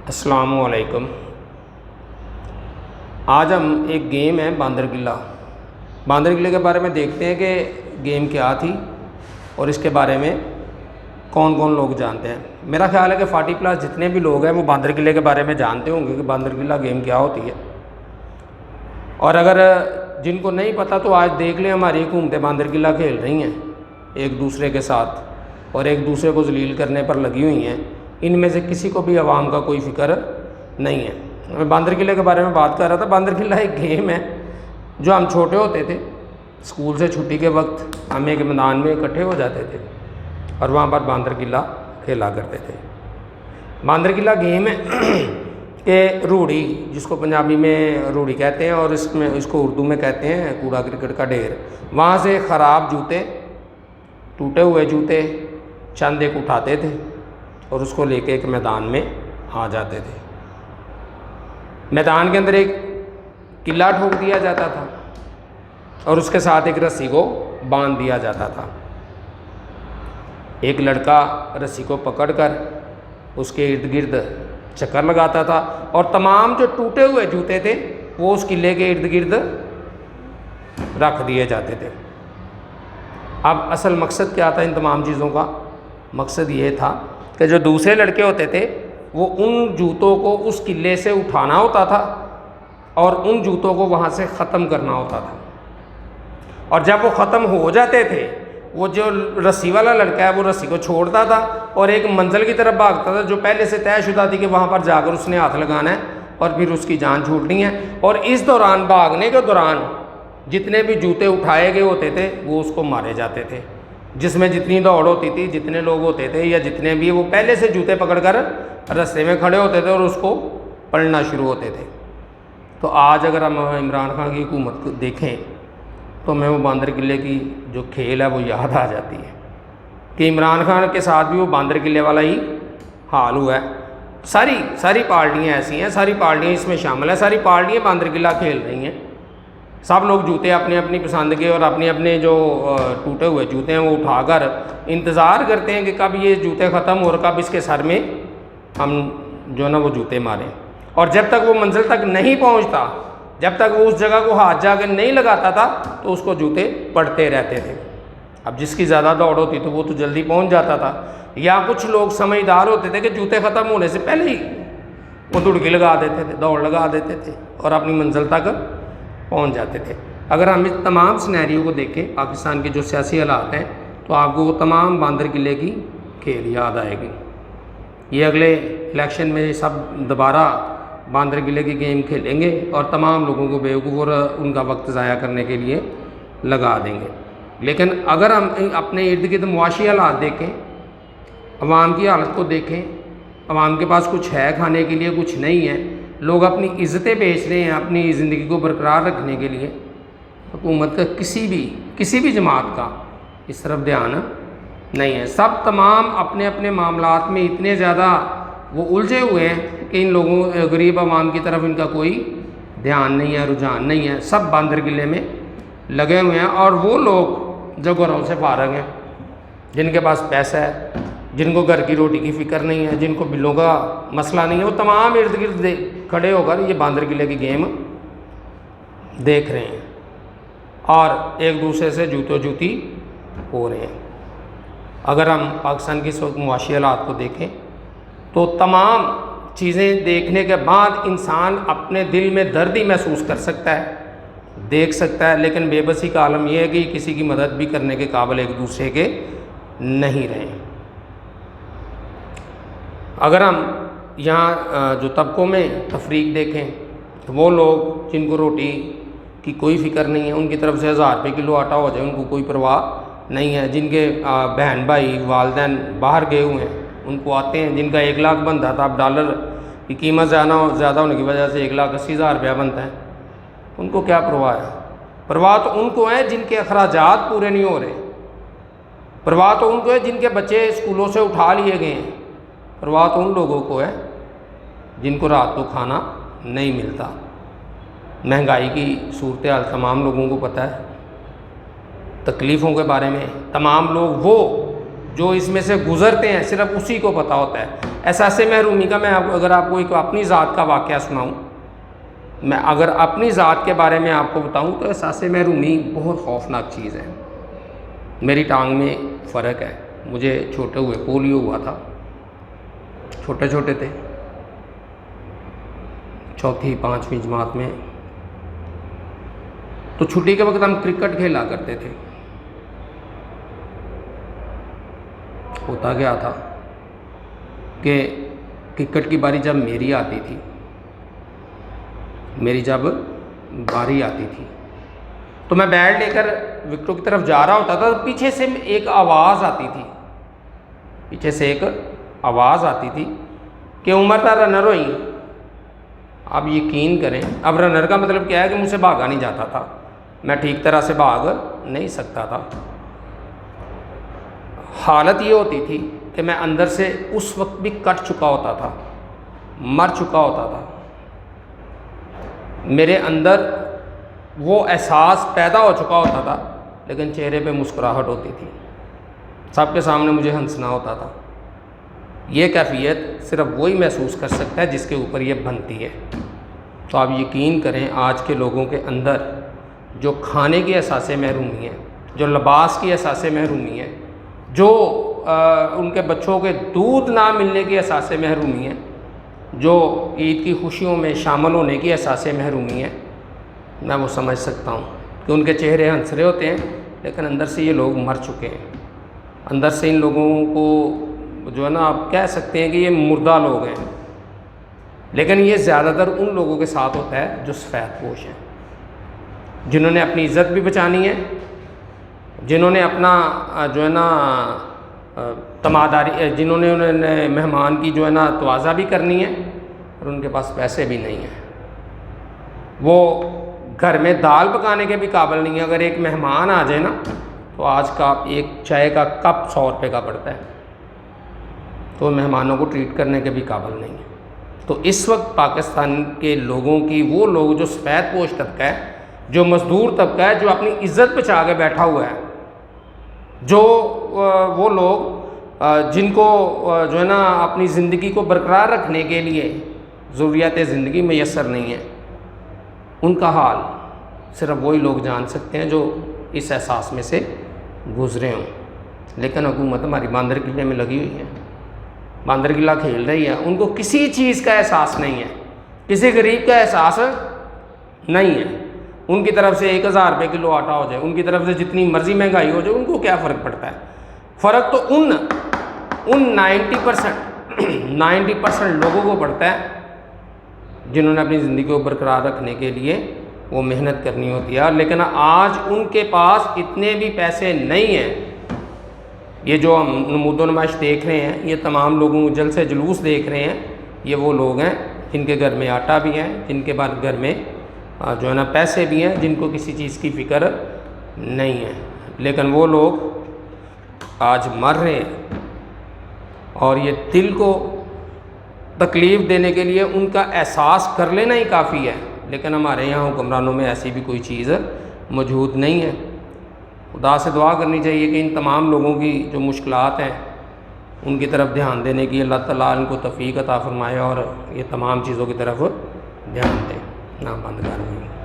السلام علیکم۔ آج ہم ایک گیم ہے باندر قلعہ۔ باندر قلعے کے بارے میں دیکھتے ہیں کہ گیم کیا تھی اور اس کے بارے میں کون کون لوگ جانتے ہیں۔ میرا خیال ہے کہ 40+ جتنے بھی لوگ ہیں وہ باندر قلعے کے بارے میں جانتے ہوں گے کہ باندر قلعہ گیم کیا ہوتی ہے، اور اگر جن کو نہیں پتہ تو آج دیکھ لیں ہماری حکومتیں باندر قلعہ کھیل رہی ہیں ایک دوسرے کے ساتھ اور ایک دوسرے کو ذلیل کرنے پر لگی ہوئی ہیں۔ ان میں سے کسی کو بھی عوام کا کوئی فکر نہیں ہے۔ میں باندر قلعے کے بارے میں بات کر رہا تھا۔ باندر قلعہ ایک گیم ہے جو ہم چھوٹے ہوتے تھے، اسکول سے چھٹی کے وقت ہم ایک میدان میں اکٹھے ہو جاتے تھے اور وہاں پر باندر قلعہ کھیلا کرتے تھے۔ باندر قلعہ گیم ہے کہ روڑی، جس کو پنجابی میں روڑی کہتے ہیں اور اس کو اردو میں کہتے ہیں کوڑا کرکٹ کا ڈھیر، وہاں سے خراب جوتے، ٹوٹے ہوئے جوتے چند ایک اٹھاتے تھے اور اس کو لے کے ایک میدان میں آ جاتے تھے۔ میدان کے اندر ایک قلعہ ٹھوک دیا جاتا تھا اور اس کے ساتھ ایک رسی کو باندھ دیا جاتا تھا۔ ایک لڑکا رسی کو پکڑ کر اس کے ارد گرد چکر لگاتا تھا اور تمام جو ٹوٹے ہوئے جوتے تھے وہ اس قلعے کے ارد گرد رکھ دیے جاتے تھے۔ اب اصل مقصد کیا تھا ان تمام چیزوں کا؟ مقصد یہ تھا کہ جو دوسرے لڑکے ہوتے تھے وہ ان جوتوں کو اس قلعے سے اٹھانا ہوتا تھا اور ان جوتوں کو وہاں سے ختم کرنا ہوتا تھا، اور جب وہ ختم ہو جاتے تھے وہ جو رسی والا لڑکا ہے وہ رسی کو چھوڑتا تھا اور ایک منزل کی طرف بھاگتا تھا جو پہلے سے طے شدہ تھی کہ وہاں پر جا کر اس نے ہاتھ لگانا ہے اور پھر اس کی جان چھوٹنی ہے۔ اور اس دوران، بھاگنے کے دوران، جتنے بھی جوتے اٹھائے گئے ہوتے تھے وہ اس کو مارے جاتے تھے۔ جس میں جتنی دوڑ ہوتی تھی، جتنے لوگ ہوتے تھے یا جتنے بھی، وہ پہلے سے جوتے پکڑ کر رستے میں کھڑے ہوتے تھے اور اس کو پلٹنا شروع ہوتے تھے۔ تو آج اگر ہم عمران خان کی حکومت کو دیکھیں تو ہمیں وہ باندر قلعے کی جو کھیل ہے وہ یاد آ جاتی ہے کہ عمران خان کے ساتھ بھی وہ باندر قلعے والا ہی حال ہوا ہے۔ ساری پارٹیاں ایسی ہیں، ساری پارٹیاں اس میں شامل ہیں، ساری پارٹیاں باندر قلعہ کھیل رہی ہیں۔ سب لوگ جوتے اپنی اپنی پسند کے اور اپنے اپنے جو ٹوٹے ہوئے جوتے ہیں وہ اٹھا کر انتظار کرتے ہیں کہ کب یہ جوتے ختم ہو اور کب اس کے سر میں ہم جو ہے نا وہ جوتے ماریں، اور جب تک وہ منزل تک نہیں پہنچتا، جب تک وہ اس جگہ کو ہاتھ جا کے نہیں لگاتا تھا تو اس کو جوتے پڑتے رہتے تھے۔ اب جس کی زیادہ دوڑ ہوتی تو وہ تو جلدی پہنچ جاتا تھا، یا کچھ لوگ سمجھدار ہوتے تھے کہ جوتے ختم ہونے سے پہلے ہی وہ دڑکی لگا دیتے تھے، دوڑ لگا دیتے تھے اور اپنی منزل تک پہنچ جاتے تھے۔ اگر ہم اس تمام سینیریو کو دیکھیں، پاکستان کے جو سیاسی حالات ہیں، تو آپ کو وہ تمام باندر قلعے کی کھیل یاد آئے گی۔ یہ اگلے الیکشن میں سب دوبارہ باندر قلعے کی گیم کھیلیں گے اور تمام لوگوں کو بیوقوف اور ان کا وقت ضائع کرنے کے لیے لگا دیں گے۔ لیکن اگر ہم اپنے ارد گرد معاشی حالات دیکھیں، عوام کی حالت کو دیکھیں، عوام کے پاس کچھ ہے کھانے کے لیے، کچھ نہیں ہے، لوگ اپنی عزتیں بیچ رہے ہیں اپنی زندگی کو برقرار رکھنے کے لیے، حکومت کا کسی بھی جماعت کا اس طرف دھیان نہیں ہے۔ سب تمام اپنے اپنے معاملات میں اتنے زیادہ وہ الجھے ہوئے ہیں کہ ان لوگوں، غریب عوام کی طرف ان کا کوئی دھیان نہیں ہے، رجحان نہیں ہے۔ سب باندر قلعے میں لگے ہوئے ہیں، اور وہ لوگ جو گھروں سے فارغ ہیں، جن کے پاس پیسہ ہے، جن کو گھر کی روٹی کی فکر نہیں ہے، جن کو بلوں کا مسئلہ نہیں ہے، وہ تمام ارد گرد کھڑے ہو کر یہ باندر قلعے کی گیم دیکھ رہے ہیں اور ایک دوسرے سے جوتو جوتی ہو رہے ہیں۔ اگر ہم پاکستان کی معاشی حالات کو دیکھیں تو تمام چیزیں دیکھنے کے بعد انسان اپنے دل میں دردی محسوس کر سکتا ہے، دیکھ سکتا ہے، لیکن بے بسی کا عالم یہ ہے کہ کسی کی مدد بھی کرنے کے قابل ایک دوسرے کے نہیں رہے۔ اگر ہم یہاں جو طبقوں میں تفریق دیکھیں تو وہ لوگ جن کو روٹی کی کوئی فکر نہیں ہے، ان کی طرف سے 1000 روپے کلو آٹا ہو جائے ان کو کوئی پرواہ نہیں ہے، جن کے بہن بھائی والدین باہر گئے ہوئے ہیں ان کو آتے ہیں، جن کا 1 لاکھ بنتا تھا اب ڈالر کی قیمت زیادہ ہونے کی وجہ سے 1,80,000 روپیہ بنتا ہے، ان کو کیا پرواہ ہے؟ پرواہ تو ان کو ہے جن کے اخراجات پورے نہیں ہو رہے، پرواہ تو ان کو ہے جن کے بچے اسکولوں سے اٹھا لیے گئے ہیں، پرواہ تو ان لوگوں کو ہے جن کو رات کو کھانا نہیں ملتا۔ مہنگائی کی صورتحال تمام لوگوں کو پتہ ہے، تکلیفوں کے بارے میں تمام لوگ وہ جو اس میں سے گزرتے ہیں صرف اسی کو پتہ ہوتا ہے۔ احساس محرومی کا میں اگر آپ کو ایک اپنی ذات کا واقعہ سناؤں، میں اگر اپنی ذات کے بارے میں آپ کو بتاؤں تو احساس محرومی بہت خوفناک چیز ہے۔ میری ٹانگ میں فرق ہے، مجھے چھوٹے ہوئے پولیو ہوا تھا، چھوٹے چھوٹے تھے، 4th 5ویں جماعت میں، تو چھٹی کے وقت ہم کرکٹ کھیلا کرتے تھے۔ ہوتا کیا تھا کہ کرکٹ کی باری جب میری آتی تھی، تو میں بیٹ لے کر وکٹوں کی طرف جا رہا ہوتا تھا، تو پیچھے سے ایک آواز آتی تھی کہ عمر تا رنر ہوئی۔ اب یقین کریں، اب رنر کا مطلب کیا ہے کہ مجھ سے بھاگا نہیں جاتا تھا، میں ٹھیک طرح سے بھاگ نہیں سکتا تھا۔ حالت یہ ہوتی تھی کہ میں اندر سے اس وقت بھی کٹ چکا ہوتا تھا، مر چکا ہوتا تھا، میرے اندر وہ احساس پیدا ہو چکا ہوتا تھا، لیکن چہرے پہ مسکراہٹ ہوتی تھی، سب کے سامنے مجھے ہنسنا ہوتا تھا۔ یہ کیفیت صرف وہی محسوس کر سکتا ہے جس کے اوپر یہ بنتی ہے۔ تو آپ یقین کریں، آج کے لوگوں کے اندر جو کھانے کی احساس محرومی ہے، جو لباس کی احساس محرومی ہے، جو ان کے بچوں کے دودھ نہ ملنے کی احساس محرومی ہے، جو عید کی خوشیوں میں شامل ہونے کی احساس محرومی ہے، میں وہ سمجھ سکتا ہوں کہ ان کے چہرے ہنس رہے ہوتے ہیں، لیکن اندر سے یہ لوگ مر چکے ہیں۔ اندر سے ان لوگوں کو جو ہے نا آپ کہہ سکتے ہیں کہ یہ مردہ لوگ ہیں، لیکن یہ زیادہ تر ان لوگوں کے ساتھ ہوتا ہے جو سفید پوش ہیں، جنہوں نے اپنی عزت بھی بچانی ہے، جنہوں نے اپنا جو ہے نا تماداری، جنہوں نے مہمان کی جو ہے نا توازہ بھی کرنی ہے، اور ان کے پاس پیسے بھی نہیں ہیں، وہ گھر میں دال پکانے کے بھی قابل نہیں ہے۔ اگر ایک مہمان آ جائے نا تو آج کا ایک چائے کا کپ 100 روپے کا پڑتا ہے، تو مہمانوں کو ٹریٹ کرنے کے بھی قابل نہیں ہے۔ تو اس وقت پاکستان کے لوگوں کی، وہ لوگ جو سفید پوش طبقہ ہے، جو مزدور طبقہ ہے، جو اپنی عزت بچا کے بیٹھا ہوا ہے، جو وہ لوگ جن کو جو ہے نا اپنی زندگی کو برقرار رکھنے کے لیے ضروریات زندگی میسر نہیں ہیں، ان کا حال صرف وہی لوگ جان سکتے ہیں جو اس احساس میں سے گزرے ہوں۔ لیکن حکومت ہماری باندر قلعے میں لگی ہوئی ہے، باندر قلعہ کھیل رہی ہے، ان کو کسی چیز کا احساس نہیں ہے، کسی غریب کا احساس نہیں ہے۔ ان کی طرف سے 1000 روپے کلو آٹا ہو جائے، ان کی طرف سے جتنی مرضی مہنگائی ہو جائے، ان کو کیا فرق پڑتا ہے؟ فرق تو ان 90% لوگوں کو پڑتا ہے جنہوں نے اپنی زندگی کو برقرار رکھنے کے لیے وہ محنت کرنی ہوتی ہے۔ لیکن آج ان کے پاس اتنے بھی پیسے نہیں ہیں۔ یہ جو ہم نمود و نمائش دیکھ رہے ہیں، یہ تمام لوگوں جل سے جلوس دیکھ رہے ہیں، یہ وہ لوگ ہیں جن کے گھر میں آٹا بھی ہے، جن کے بعد گھر میں جو ہے نا پیسے بھی ہیں، جن کو کسی چیز کی فکر نہیں ہے، لیکن وہ لوگ آج مر رہے ہیں، اور یہ دل کو تکلیف دینے کے لیے ان کا احساس کر لینا ہی کافی ہے۔ لیکن ہمارے یہاں حکمرانوں میں ایسی بھی کوئی چیز موجود نہیں ہے۔ خدا سے دعا کرنی چاہیے کہ ان تمام لوگوں کی جو مشکلات ہیں ان کی طرف دھیان دینے کی اللہ تعالیٰ ان کو توفیق عطا فرمائے، اور یہ تمام چیزوں کی طرف دھیان دے۔ نام بند کر دیں۔